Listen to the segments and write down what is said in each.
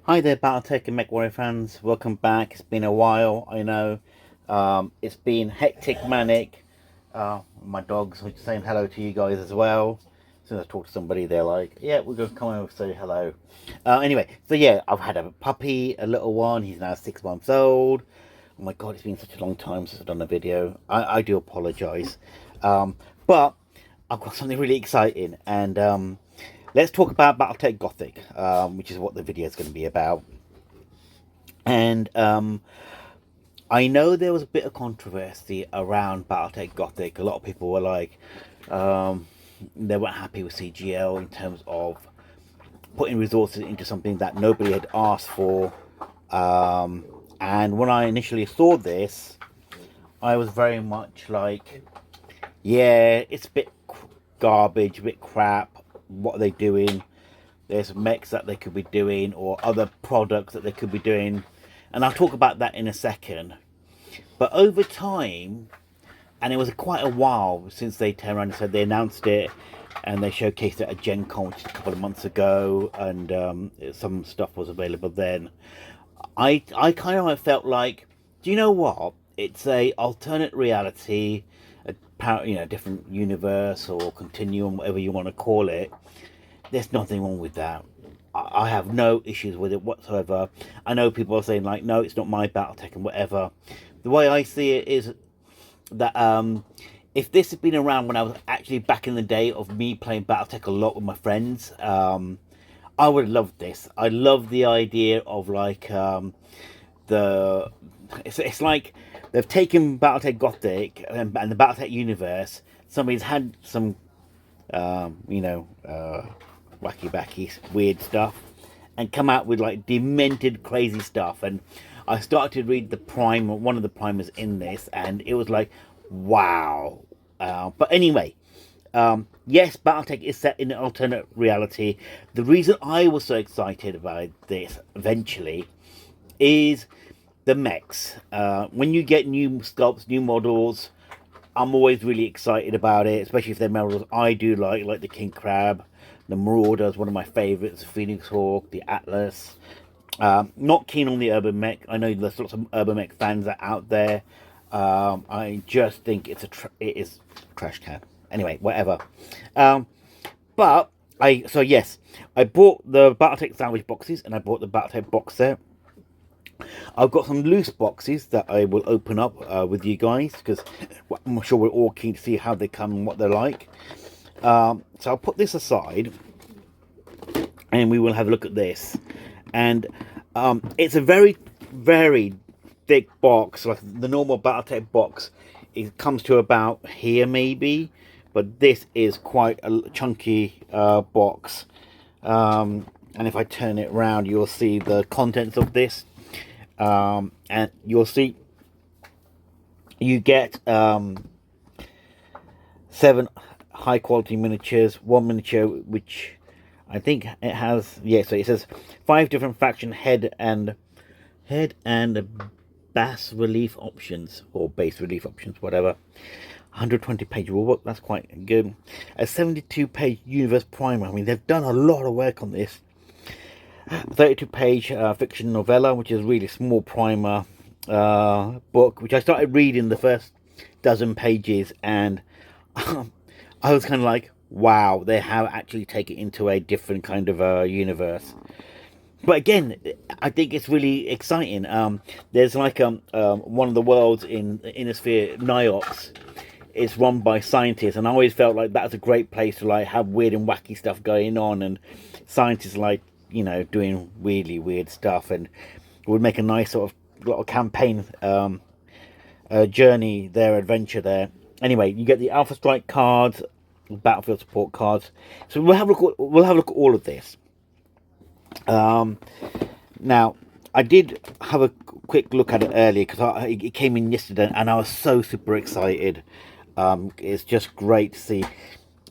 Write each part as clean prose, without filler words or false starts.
Hi there, BattleTech and MechWarrior fans. Welcome back. It's been a while, I know. It's been hectic, manic. My dogs are saying hello to you guys as well. As soon as I talk to somebody, they're like, yeah, we're going to come over and say hello. Anyway, so yeah, I've had a puppy, a little one. He's now 6 months old. Oh my god, it's been such a long time since I've done a video. I do apologise. But I've got something really exciting, and let's talk about BattleTech Gothic, which is what the video is going to be about. And I know there was a bit of controversy around BattleTech Gothic. A lot of people were like, they weren't happy with CGL in terms of putting resources into something that nobody had asked for. And when I initially saw this, I was very much like, yeah, it's a bit garbage, a bit crap. What are they doing? There's mechs that they could be doing, or other products that they could be doing, and I'll talk about that in a second. But over time, and it was quite a while since they turned around and said they announced it, and they showcased it at Gen Con, which is a couple of months ago, and some stuff was available then. I kind of felt like, do you know what? It's a alternate reality, different universe or continuum, whatever you want to call it. There's nothing wrong with that. I have no issues with it whatsoever. I know people are saying like, no, it's not my BattleTech and whatever. The way I see it is that if this had been around when I was actually back in the day of me playing BattleTech a lot with my friends, I would have loved this. I love the idea of like the it's like they've taken BattleTech Gothic and the BattleTech universe. Somebody's had some wacky backy weird stuff and come out with like demented crazy stuff. And I started to read the prime, one of the primers in this, and it was like, wow. But anyway, yes, BattleTech is set in an alternate reality. The reason I was so excited about this eventually is the mechs. When you get new sculpts, new models, I'm always really excited about it, especially if they're models I do like the King Crab, the Marauder is one of my favourites, the Phoenix Hawk, the Atlas. Not keen on the Urban Mech. I know there's lots of Urban Mech fans that are out there. I just think it is a trash can. Anyway, whatever. But yes, I bought the BattleTech salvage boxes and I bought the BattleTech box set. I've got some loose boxes that I will open up with you guys, because I'm sure we're all keen to see how they come and what they're like. So I'll put this aside and we will have a look at this. And it's a very, very thick box, like the normal BattleTech box. It comes to about here maybe, but this is quite a chunky box. And if I turn it around, you'll see the contents of this. And you'll see you get 7 high quality miniatures, 1 miniature which I think it has, yeah, so it says 5 different faction head and bas relief options, or base relief options, whatever. 120-page rulebook, that's quite good. A 72-page universe primer. I mean, they've done a lot of work on this. 32-page fiction novella, which is a really small primer book, which I started reading the first dozen pages, and I was kind of like, wow, they have actually taken it into a different kind of universe. But again, I think it's really exciting. There's like one of the worlds in the Inner Sphere, Niox. It's run by scientists, and I always felt like that's a great place to like have weird and wacky stuff going on, and scientists like, doing really weird stuff, and it would make a nice sort of little campaign journey there, adventure there. Anyway, you get the Alpha Strike cards, battlefield support cards. So we'll have a look at all of this. Now, I did have a quick look at it earlier because it came in yesterday, and I was so super excited. It's just great to see.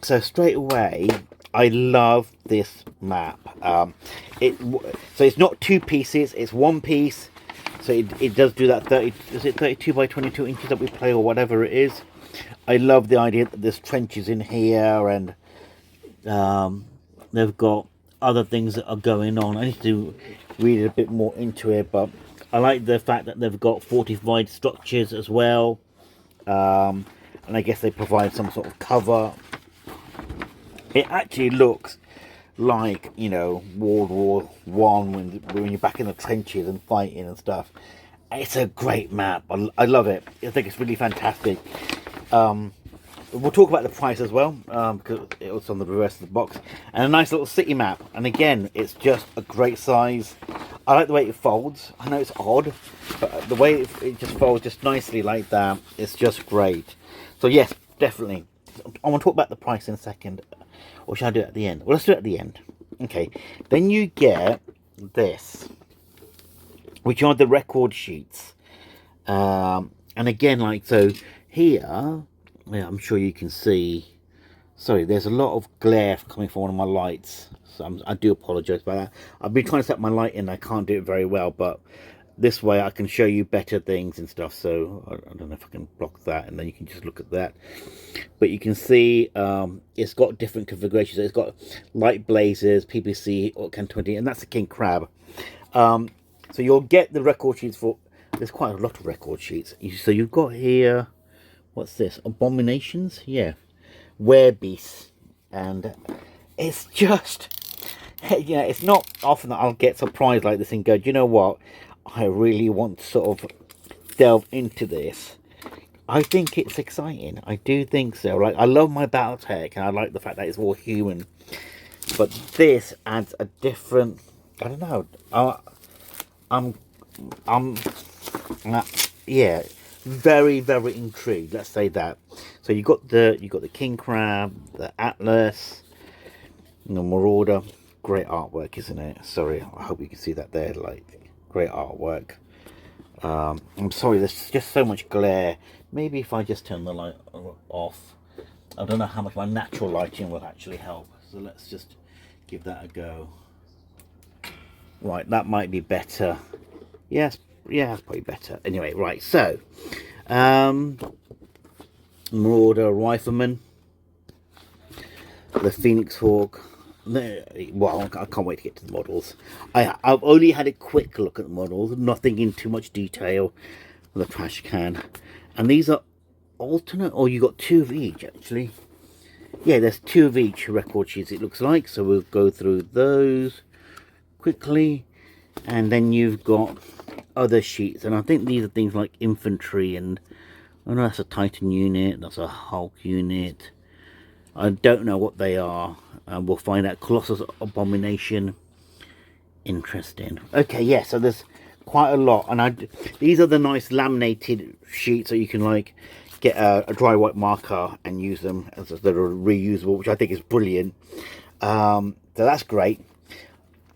So straight away, I love this map. So it's not 2 pieces, it's 1 piece. So it does do that 32 by 22 inches that we play, or whatever it is. I love the idea that there's trenches in here, and they've got other things that are going on. I need to read a bit more into it, but I like the fact that they've got fortified structures as well. And I guess they provide some sort of cover. It actually looks like, you know, World War One when you're back in the trenches and fighting and stuff. It's a great map. I love it. I think it's really fantastic. We'll talk about the price as well, because it was on the reverse of the box. And a nice little city map. And again, it's just a great size. I like the way it folds. I know it's odd, but the way it just folds just nicely like that, it's just great. So yes, definitely. I want to talk about the price in a second. Or should I do it at the end? Well, let's do it at the end. Okay. Then you get this, which are the record sheets. And again, like, so here, yeah, I'm sure you can see, sorry, there's a lot of glare coming from one of my lights, so I do apologize about that. I've been trying to set my light in, I can't do it very well, but this way I can show you better things and stuff. So I don't know if I can block that, and then you can just look at that. But you can see it's got different configurations. It's got light blazers, PPC, or Can 20, and that's the king crab. So you'll get the record sheets for, there's quite a lot of record sheets. So you've got here, what's this? Abominations? Yeah. Werebeasts. And it's just, you know, it's not often that I'll get surprised like this and go, do you know what? I really want to sort of delve into this. I think it's exciting. I do think so. Like, I love my BattleTech, and I like the fact that it's all human. But this adds a different, I don't know. Yeah, very, very intrigued. Let's say that. So you got the king crab, the Atlas, the Marauder. Great artwork, isn't it? Sorry, I hope you can see that there. Like, great artwork. I'm sorry, there's just so much glare. Maybe if I just turn the light off. I don't know how much my natural lighting will actually help. So let's just give that a go. Right, that might be better. Yes, yeah, that's probably better. Anyway, right, so Marauder Rifleman, the Phoenix Hawk. Well, I can't wait to get to the models. I've only had a quick look at the models, nothing in too much detail. The trash can, and these are alternate, or you got two of each actually. Yeah, there's two of each record sheets, it looks like. So we'll go through those quickly, and then you've got other sheets, and I think these are things like infantry, and oh no, that's a Titan unit, that's a Hulk unit. I don't know what they are. We'll find out. Colossus Abomination. Interesting. Okay, yeah, so there's quite a lot. And these are the nice laminated sheets, so you can like get a dry white marker and use them as they're reusable, which I think is brilliant. So that's great.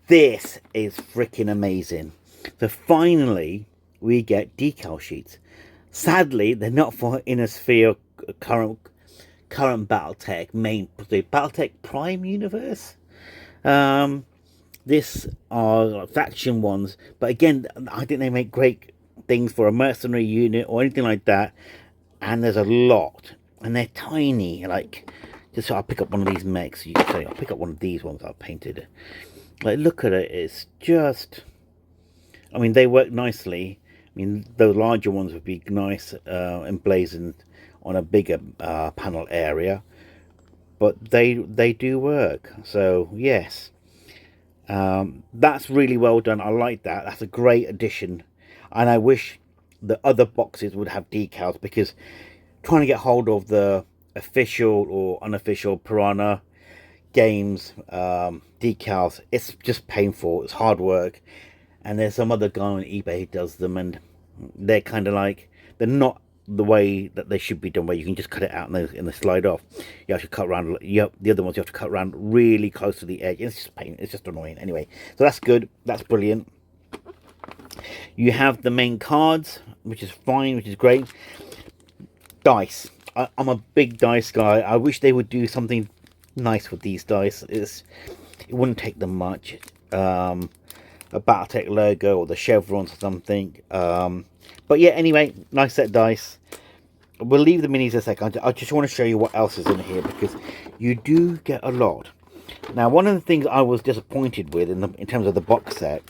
This is freaking amazing. So finally, we get decal sheets. Sadly, they're not for Inner Sphere current BattleTech main, the BattleTech Prime universe. This are like faction ones, but again, I think they make great things for a mercenary unit or anything like that. And there's a lot, and they're tiny. Like, just so I'll pick up one of these mechs. You can say I'll pick up one of these ones I've painted. Like, look at it. It's just, I mean, they work nicely. I mean, the larger ones would be nice emblazoned on a bigger panel area, but they do work. So yes, that's really well done. I like that. That's a great addition, and I wish the other boxes would have decals, because trying to get hold of the official or unofficial Piranha Games decals, it's just painful. It's hard work, and there's some other guy on eBay who does them, and they're kind of like, they're not the way that they should be done, where you can just cut it out and they slide off. You have to cut around. Yep, the other ones you have to cut around really close to the edge. It's just pain. It's just annoying. Anyway, so that's good. That's brilliant. You have the main cards, which is fine, which is great. Dice. I'm a big dice guy. I wish they would do something nice with these dice. It wouldn't take them much. A BattleTech logo or the chevrons or something. But yeah, anyway, nice set of dice. We'll leave the minis a second. I just want to show you what else is in here, because you do get a lot. Now, one of the things I was disappointed with in terms of the box set,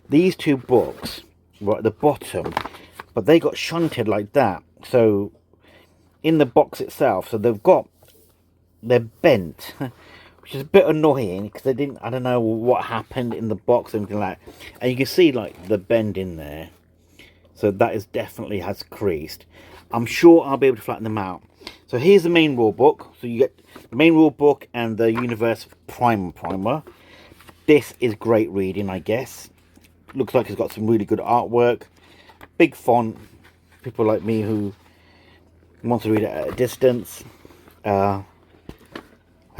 these two books were at the bottom, but they got shunted like that. So in the box itself, so they're bent, which is a bit annoying because they didn't. I don't know what happened in the box or anything like that. And you can see like the bend in there, so that is definitely has creased. I'm sure I'll be able to flatten them out. So here's the main rule book. So you get the main rule book and the Universe primer. This is great reading, I guess. Looks like it's got some really good artwork, big font. People like me who want to read it at a distance. I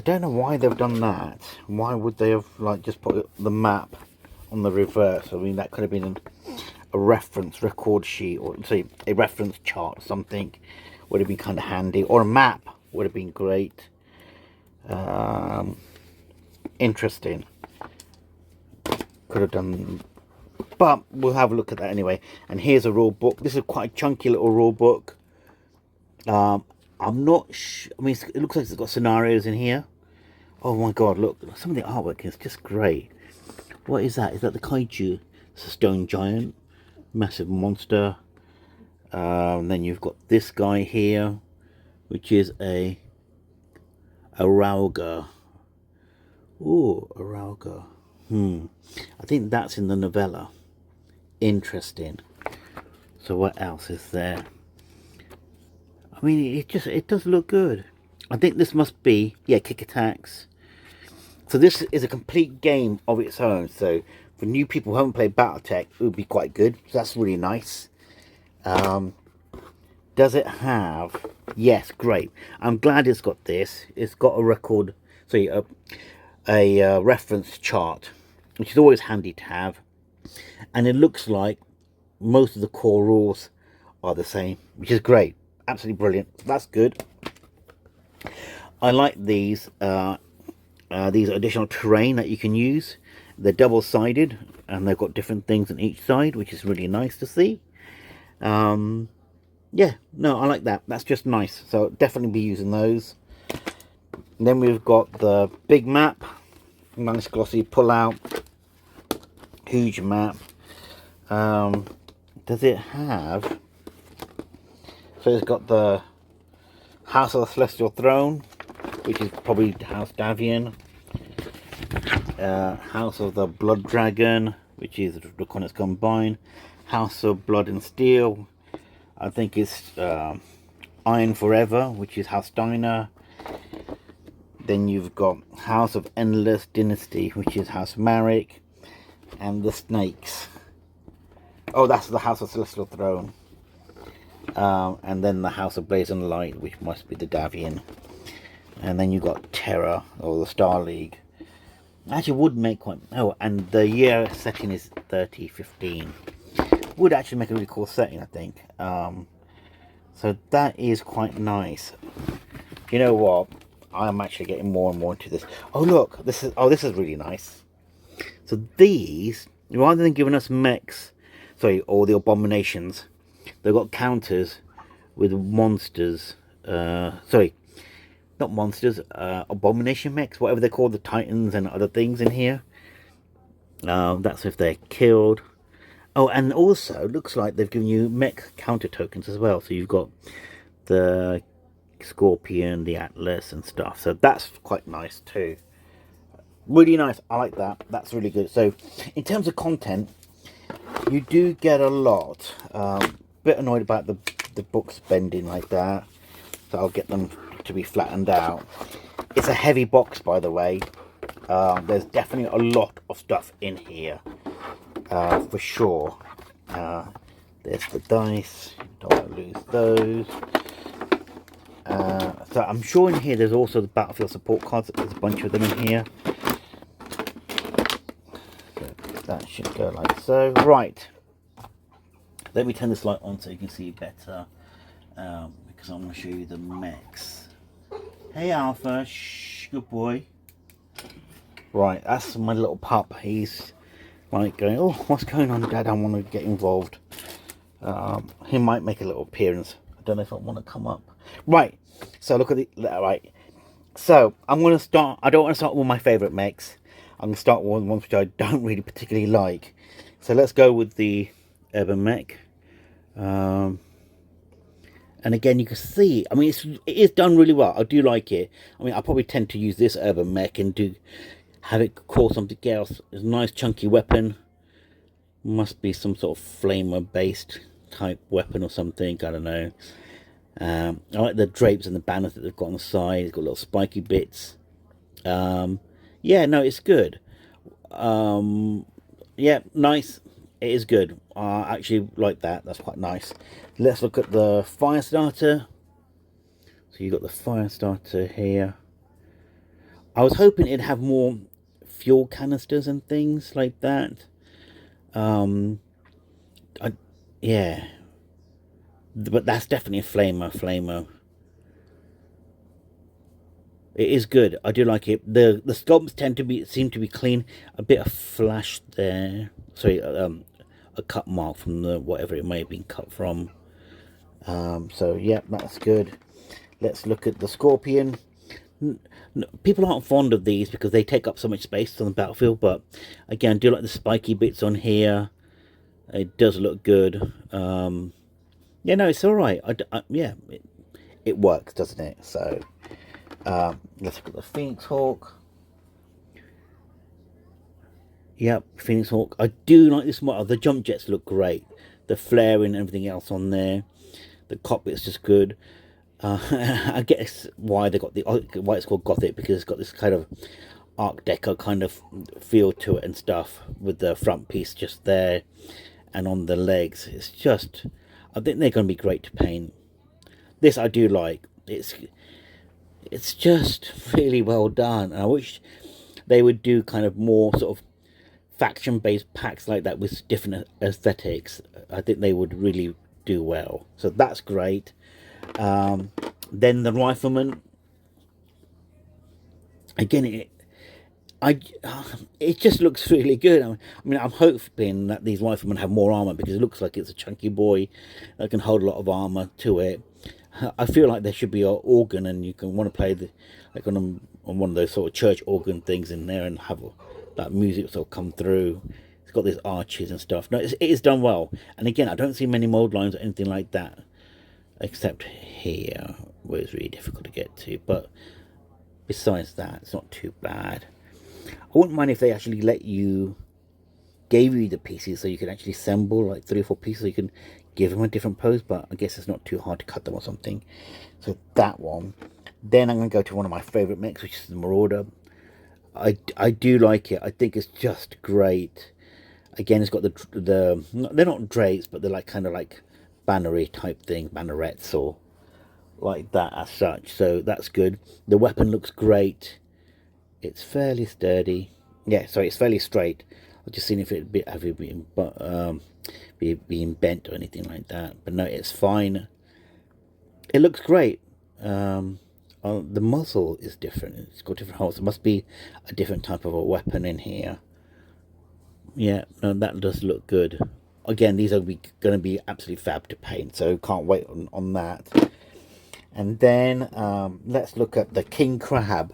don't know why they've done that. Why would they have like just put the map on the reverse? I mean, that could have been a reference record sheet, or say a reference chart or something. Would have been kind of handy, or a map would have been great. Interesting. Could have done, but we'll have a look at that anyway. And here's a rule book. This is quite a chunky little rule book. I'm not I mean, it looks like it's got scenarios in here. Oh my god, look, some of the artwork is just great. What is that? Is that the kaiju? It's a stone giant, massive monster. And then you've got this guy here, which is a Arauga. Ooh, Arauga. I think that's in the novella. Interesting. So what else is there? I mean, it does look good. I think this must be, yeah, Kick Attacks. So this is a complete game of its own. So for new people who haven't played BattleTech, it would be quite good. So that's really nice. Does it have? Yes, great. I'm glad it's got this. It's got a record, sorry, a reference chart, which is always handy to have. And it looks like most of the core rules are the same, which is great. Absolutely brilliant. That's good. I like these additional terrain that you can use. They're double-sided and they've got different things on each side, which is really nice to see. Yeah, no, I like that. That's just nice. So definitely be using those. And then we've got the big map. Nice glossy pull out. Huge map. Does it have? So it's got the House of the Celestial Throne, which is probably House Davian. House of the Blood Dragon, which is the Connors Combine. House of Blood and Steel, I think it's Iron Forever, which is House Steiner. Then you've got House of Endless Dynasty, which is House Marek. And the Snakes. Oh, that's the House of Celestial Throne. And then the House of Blaze and Light, which must be the Davian. And then you've got Terror, or the Star League. Actually would make quite... Oh, and the year setting is 3015. Would actually make a really cool setting, I think. So that is quite nice. You know what? I'm actually getting more and more into this. Oh look, this is really nice. So these, rather than giving us mechs, sorry, or the abominations, they've got counters with monsters. Sorry, not monsters. Abomination mechs, whatever they're called, the titans and other things in here. That's if they're killed. Oh, and also looks like they've given you mech counter tokens as well. So you've got the Scorpion, the Atlas and stuff. So that's quite nice too. Really nice. I like that. That's really good. So in terms of content, you do get a lot. Bit annoyed about the books bending like that. So I'll get them to be flattened out. It's a heavy box, by the way. There's definitely a lot of stuff in here. For sure. There's the dice. Don't want to lose those. So I'm sure in here there's also the battlefield support cards. There's a bunch of them in here. So that should go like so. Right. Let me turn this light on so you can see better. Because I'm going to show you the mechs. Hey Alpha, shh, good boy. Right, that's my little pup. He's like going, oh, what's going on, Dad? I want to get involved. He might make a little appearance. I don't know if I want to come up. Right, so look at the right. So I'm going to start. I don't want to start with my favourite mechs. I'm going to start with ones which I don't really particularly like. So let's go with the urban mech. Um, and again, you can see. I mean, it is done really well. I do like it. I mean, I probably tend to use this urban mech and do have it call something else. It's a nice chunky weapon. Must be some sort of flamer based type weapon or something. I don't know. I like the drapes and the banners that they've got on the side. It's got little spiky bits. Yeah, no, it's good. Yeah, nice. It is good. I actually like that. That's quite nice. Let's look at the fire starter. So you've got the fire starter here. I was hoping it'd have more fuel canisters and things like that. Yeah, but that's definitely a flamer. It is good. I do like it. The sculpts tend to seem to be clean. A bit of flash there. Sorry, a cut mark from the whatever it may have been cut from. So yeah, that's good. Let's look at the Scorpion. People aren't fond of these because they take up so much space on the battlefield, but again, I do like the spiky bits on here. It does look good. Yeah, no, it's all right. Yeah, it works, doesn't it? So let's look at the Phoenix Hawk. Yep, Phoenix Hawk. I do like this model. The jump jets look great. The flaring and everything else on there. The cockpit's just good. I guess why they got why it's called Gothic, because it's got this kind of Art Deco kind of feel to it and stuff, with the front piece just there and on the legs. It's just, I think they're going to be great to paint. This I do like. It's just really well done. I wish they would do kind of more sort of faction based packs like that with different aesthetics. I think they would really do well. So that's great. Then the Rifleman. Again, it just looks really good. I mean, I'm hoping that these Riflemen have more armor, because it looks like it's a chunky boy that can hold a lot of armor to it. I feel like there should be an organ, and you can want to play like on one of those sort of church organ things in there, and have that music sort of come through. It's got these arches and stuff. No, it is done well. And again, I don't see many mold lines or anything like that, except here, where it's really difficult to get to. But besides that, it's not too bad. I wouldn't mind if they actually gave you the pieces so you can actually assemble like 3 or 4 pieces, so you can give them a different pose, but I guess it's not too hard to cut them or something. So that one. Then I'm going to go to one of my favourite mechs, which is the Marauder. I do like it. I think it's just great. Again, it's got the they're not drapes, but they're like kind of like bannery type thing, bannerets or like that as such. So that's good. The weapon looks great. It's fairly sturdy. Yeah, sorry, it's fairly straight. I've just seen if it been being bent or anything like that. But no, it's fine. It looks great. The muzzle is different. It's got different holes. It must be a different type of a weapon in here. Yeah, no, that does look good. Again, these are going to be absolutely fab to paint, so can't wait on that. And then let's look at the King Crab.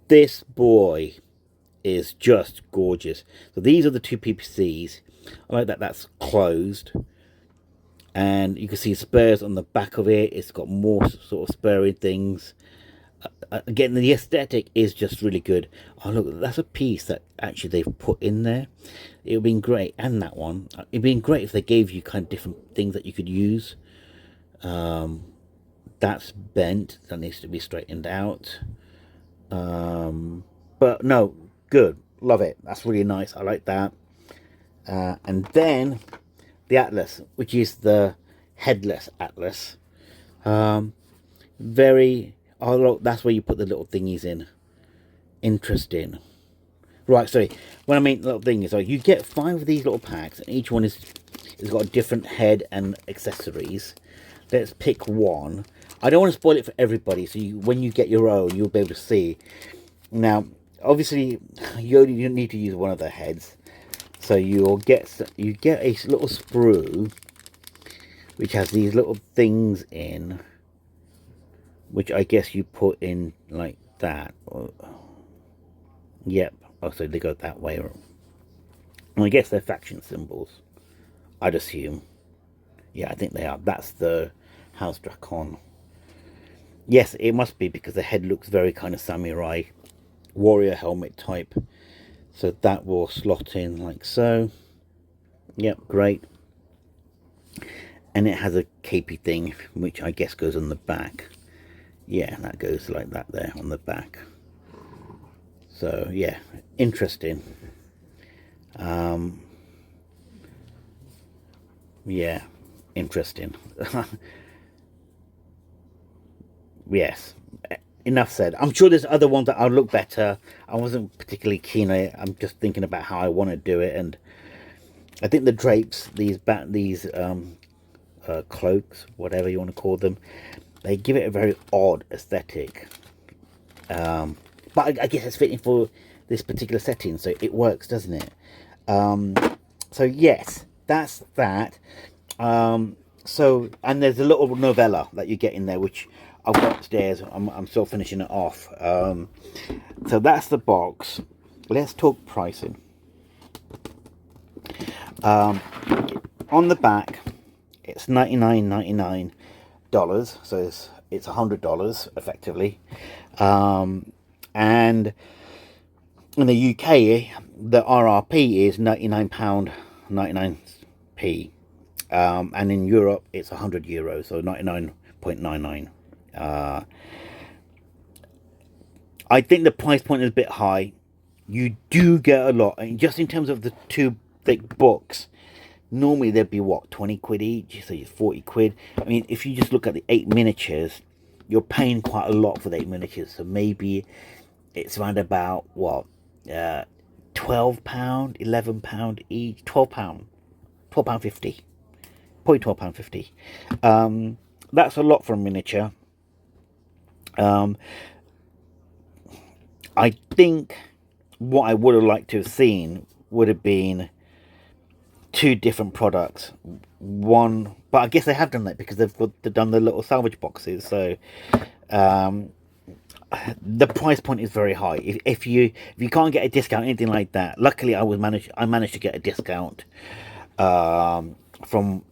This boy is just gorgeous. So these are the 2 PPCs. I like that that's closed. And you can see spurs on the back of it. It's got more sort of spurring things. Again, the aesthetic is just really good. Oh, look, that's a piece that actually they've put in there. It would have been great. And that one. It would have been great if they gave you kind of different things that you could use. That's bent. That needs to be straightened out. But no, good. Love it. That's really nice. I like that. And then the Atlas, which is the headless Atlas. Oh, look, that's where you put the little thingies in. Interesting. Right, sorry. When I mean little thingies, so you get 5 of these little packs, and each one has got a different head and accessories. Let's pick one. I don't want to spoil it for everybody, so when you get your own, you'll be able to see. Now, obviously, you only need to use one of the heads. So you get a little sprue, which has these little things in, which I guess you put in like that. Yep. Oh, so they go that way. I guess they're faction symbols, I'd assume. Yeah, I think they are. That's the House Dracon. Yes, it must be because the head looks very kind of samurai warrior helmet type. So that will slot in like so. Yep, great. And it has a capey thing, which I guess goes on the back. Yeah, that goes like that there on the back. So yeah, interesting. Yeah, interesting. Yes, enough said. I'm sure there's other ones that I'll look better. I wasn't particularly keen on it. I'm just thinking about how I want to do it, and I think the drapes, these cloaks, whatever you want to call them, they give it a very odd aesthetic. But I guess it's fitting for this particular setting, so it works, doesn't it? So yes, that's that. So, and there's a little novella that you get in there, which I've got upstairs. I'm still finishing it off. So that's the box. Let's talk pricing. On the back, it's $99.99, so it's $100 effectively. And in the UK, the RRP is £99.99p. And in Europe, it's €100, so 99.99. I think the price point is a bit high. You do get a lot, and just in terms of the two thick books, normally they'd be what, 20 quid each, so it's 40 quid. I mean, if you just look at the 8 miniatures, you're paying quite a lot for the 8 miniatures, so maybe it's around about what, £12, £11 each, £12.50, probably £12.50. That's a lot for a miniature. I think what I would have liked to have seen would have been 2 different products. One, but I guess they have done that because they've done the little salvage boxes. So the price point is very high. If you can't get a discount, anything like that. Luckily, I managed to get a discount from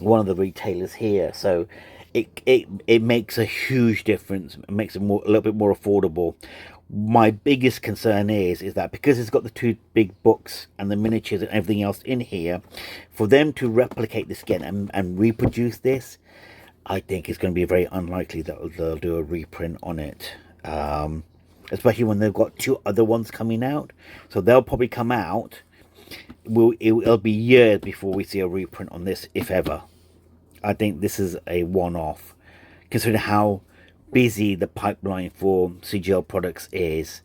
one of the retailers here. So it makes a huge difference. It makes it a little bit more affordable. My biggest concern is that because it's got the 2 big books and the miniatures and everything else in here, for them to replicate this again and reproduce this, I think it's going to be very unlikely that they'll do a reprint on it. Especially when they've got 2 other ones coming out. So they'll probably come out. It'll be years before we see a reprint on this, if ever. I think this is a one-off, considering how busy the pipeline for CGL products is.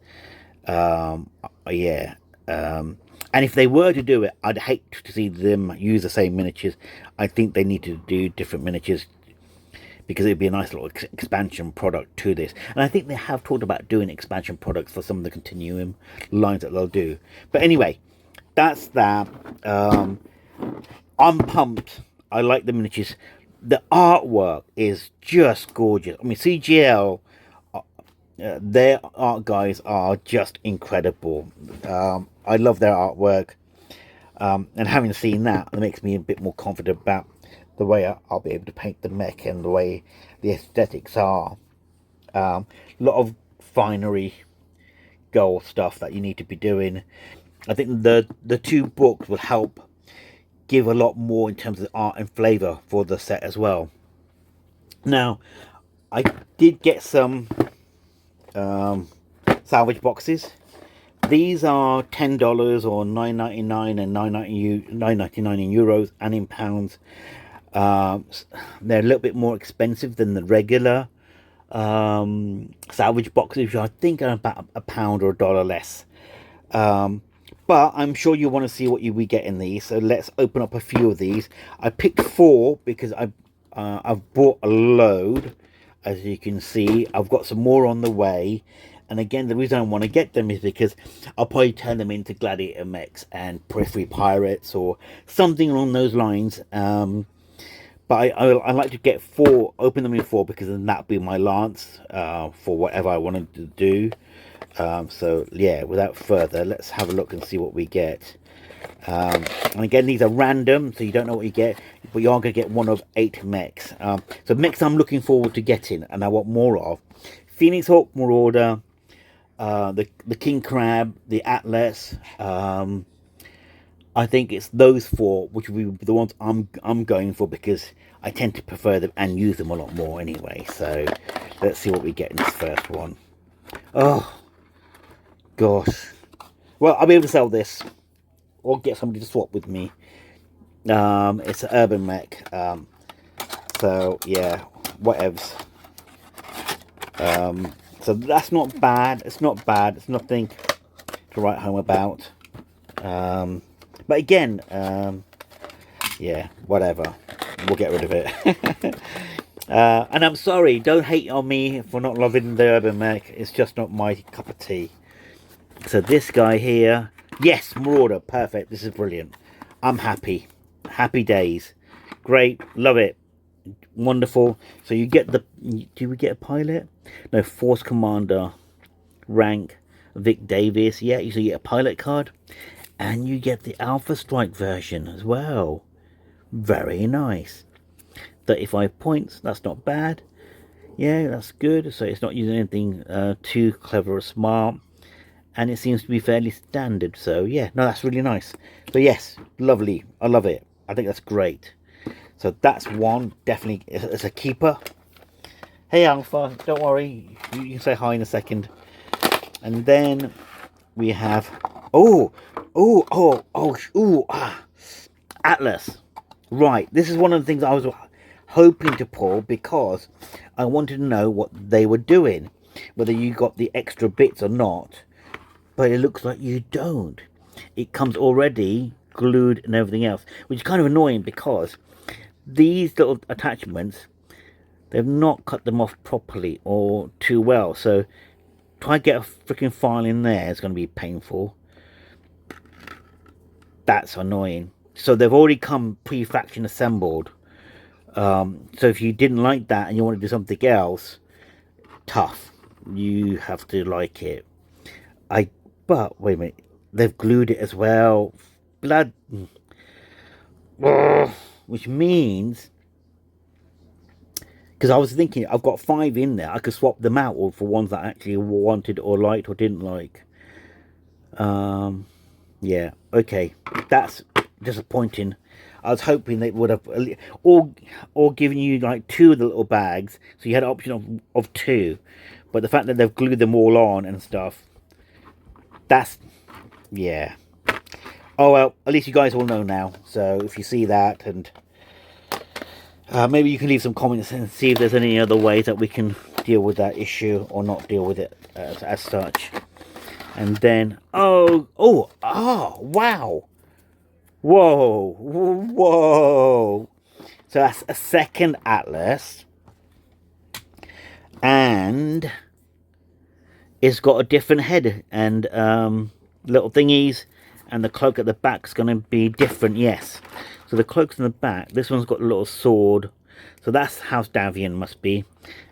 Yeah. And if they were to do it, I'd hate to see them use the same miniatures. I think they need to do different miniatures, because it'd be a nice little expansion product to this. And I think they have talked about doing expansion products for some of the continuum lines that they'll do. But anyway, that's that. I'm pumped. I like the miniatures. The artwork is just gorgeous. I mean, CGL, their art guys are just incredible. I love their artwork. And having seen that, it makes me a bit more confident about the way I'll be able to paint the mech and the way the aesthetics are. A lot of finery gold stuff that you need to be doing. I think the 2 books will help give a lot more in terms of art and flavor for the set as well. Now, I did get some salvage boxes. These are $10 or $9.99 and $9.99 in euros and in pounds. They're a little bit more expensive than the regular salvage boxes, which I think are about £1 or $1 less. But I'm sure you want to see what we get in these, so let's open up a few of these. I picked 4 because I've bought a load. As you can see, I've got some more on the way. And again, the reason I want to get them is because I'll probably turn them into Gladiator mechs and Periphery Pirates or something along those lines. But I like to get 4, open them in 4, because then that'll be my lance for whatever I wanted to do. So yeah, without further, let's have a look and see what we get. And again, these are random, so you don't know what you get, but you are going to get one of 8 mechs. So mechs I'm looking forward to getting, and I want more of: Phoenix Hawk, Marauder, the King Crab, the Atlas. I think it's those 4 which will be the ones I'm going for, because I tend to prefer them and use them a lot more anyway. So let's see what we get in this first one. Oh gosh. Well, I'll be able to sell this or get somebody to swap with me. It's an urban mech. So yeah, whatevs. So that's not bad. It's not bad. It's nothing to write home about. But again, yeah, whatever. We'll get rid of it. And I'm sorry, don't hate on me for not loving the urban mech. It's just not my cup of tea. So this guy here, yes, Marauder, perfect. This is brilliant. I'm happy. Happy days. Great, love it. Wonderful. So you get the, do we get a pilot? No, Force Commander rank, Vic Davis. Yeah, so you get a pilot card, and you get the Alpha Strike version as well. Very nice. 35 points, that's not bad. Yeah, that's good. So it's not using anything too clever or smart, and it seems to be fairly standard. So yeah, no, that's really nice. So yes, lovely. I love it. I think that's great. So that's one, definitely. It's a keeper. Hey Alpha, don't worry, you can say hi in a second. And then we have Atlas. Right, this is one of the things I was hoping to pull, because I wanted to know what they were doing, whether you got the extra bits or not. But it looks like you don't. It comes already glued and everything else, which is kind of annoying, because these little attachments, they've not cut them off properly or too well. So try to get a freaking file in there is going to be painful. That's annoying. So they've already come pre-faction assembled. So if you didn't like that and you want to do something else, tough. You have to like it. But wait a minute, they've glued it as well. Blood. Which means, because I was thinking, I've got 5 in there, I could swap them out for ones that I actually wanted or liked or didn't like. Yeah, okay, that's disappointing. I was hoping they would have or given you like 2 of the little bags, so you had an option of 2. But the fact that they've glued them all on and stuff, that's, yeah. Oh well, at least you guys all know now. So if you see that, and maybe you can leave some comments and see if there's any other ways that we can deal with that issue or not deal with it as such. And then, wow, whoa. So that's a second Atlas, and it's got a different head and little thingies, and the cloak at the back is going to be different. Yes, so the cloak's in the back. This one's got a little sword, so that's House Davian must be,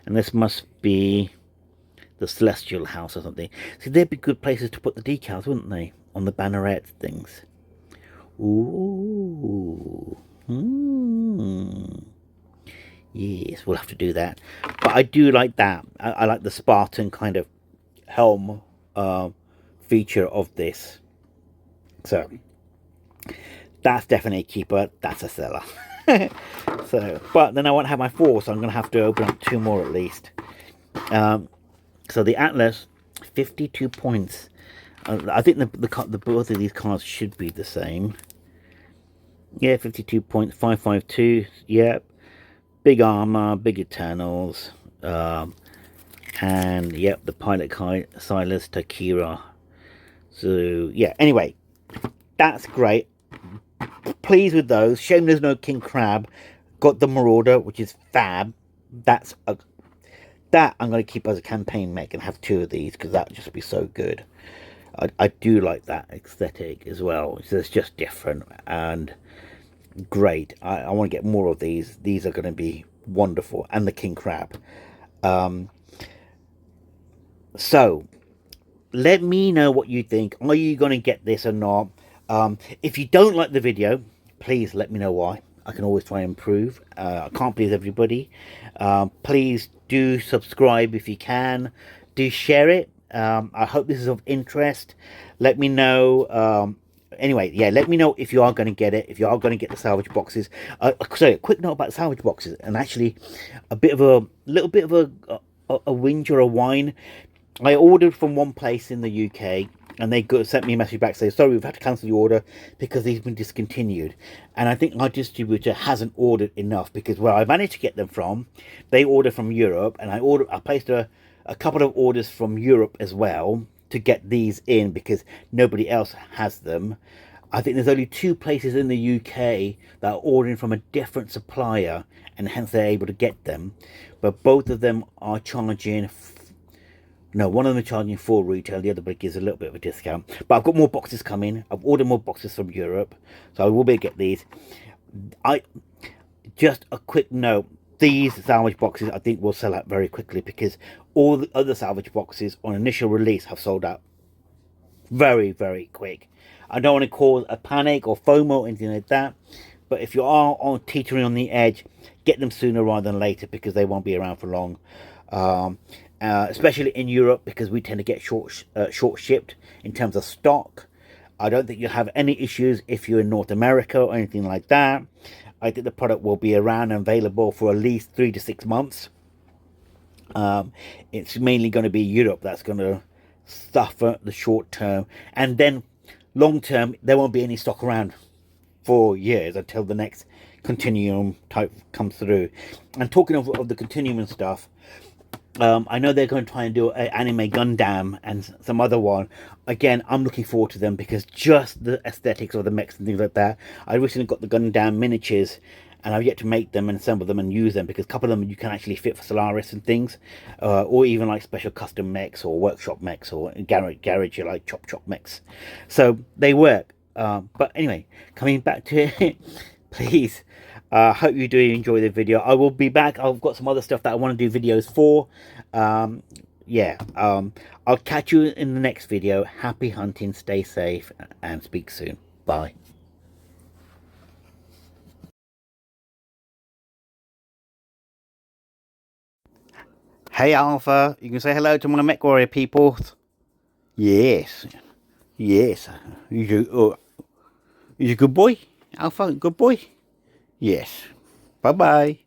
and this must be the Celestial House or something. See, they'd be good places to put the decals, wouldn't they, on the banneret things? Ooh. Yes, we'll have to do that. But I do like that. I like the Spartan kind of helm feature of this. So that's definitely a keeper. That's a seller. So, but then I won't have my 4, so I'm going to have to open up 2 more at least. So the Atlas, 52 points. I think the both of these cards should be the same. Yeah, 52 points, 552. Yep. Big armor, big Eternals. And yep, the pilot Silas Takira. So yeah, anyway, that's great. Pleased with those. Shame there's no King Crab. Got the Marauder, which is fab. That I'm going to keep as a campaign mech and have 2 of these, because that would just be so good. I do like that aesthetic as well. It's just different, and great. I want to get more of these. These are going to be wonderful. And the king crab. So let me know what you think. Are you going to get this or not? If you don't like the video, please let me know why. I can always try and improve. I can't please everybody. Please do subscribe if you can. Do share it. I hope this is of interest. Let me know. Anyway, yeah, let me know if you are going to get it, if you are going to get the salvage boxes. So a quick note about salvage boxes, and actually a little bit of a whinge or a whine. I ordered from one place in the UK, and they sent me a message back saying, sorry, we've had to cancel the order because these have been discontinued. And I think our distributor hasn't ordered enough, because where I managed to get them from, they order from Europe, and I placed a couple of orders from Europe as well to get these in because nobody else has them. I think there's only 2 places in the UK that are ordering from a different supplier, and hence they're able to get them. But both of them are charging... No, one of them are charging full retail, the other bit gives a little bit of a discount. But I've got more boxes coming. I've ordered more boxes from Europe, so I will be able to get these. Just a quick note, these salvage boxes I think will sell out very quickly, because all the other salvage boxes on initial release have sold out very, very quick. I don't want to cause a panic or FOMO or anything like that, but if you are on teetering on the edge, get them sooner rather than later, because they won't be around for long. Especially in Europe, because we tend to get short shipped in terms of stock. I don't think you'll have any issues if you're in North America or anything like that. I think the product will be around and available for at least 3 to 6 months. It's mainly going to be Europe that's going to suffer the short term, and then long term there won't be any stock around for years until the next continuum type comes through. And talking of the continuum and stuff, I know they're going to try and do an anime Gundam and some other one. Again, I'm looking forward to them, because just the aesthetics of the mechs and things like that. I recently got the Gundam miniatures, and I've yet to make them and assemble them and use them, because a couple of them you can actually fit for Solaris and things, or even like special custom mechs or workshop mechs or garage like chop mechs. So they work. But anyway, coming back to it, please. Hope you do enjoy the video. I will be back. I've got some other stuff that I want to do videos for. I'll catch you in the next video. Happy hunting, stay safe, and speak soon. Bye. Hey Alpha, you can say hello to my Mech Warrior people. Yes. Yes. You a good boy? Alpha, good boy? Yes. Bye-bye.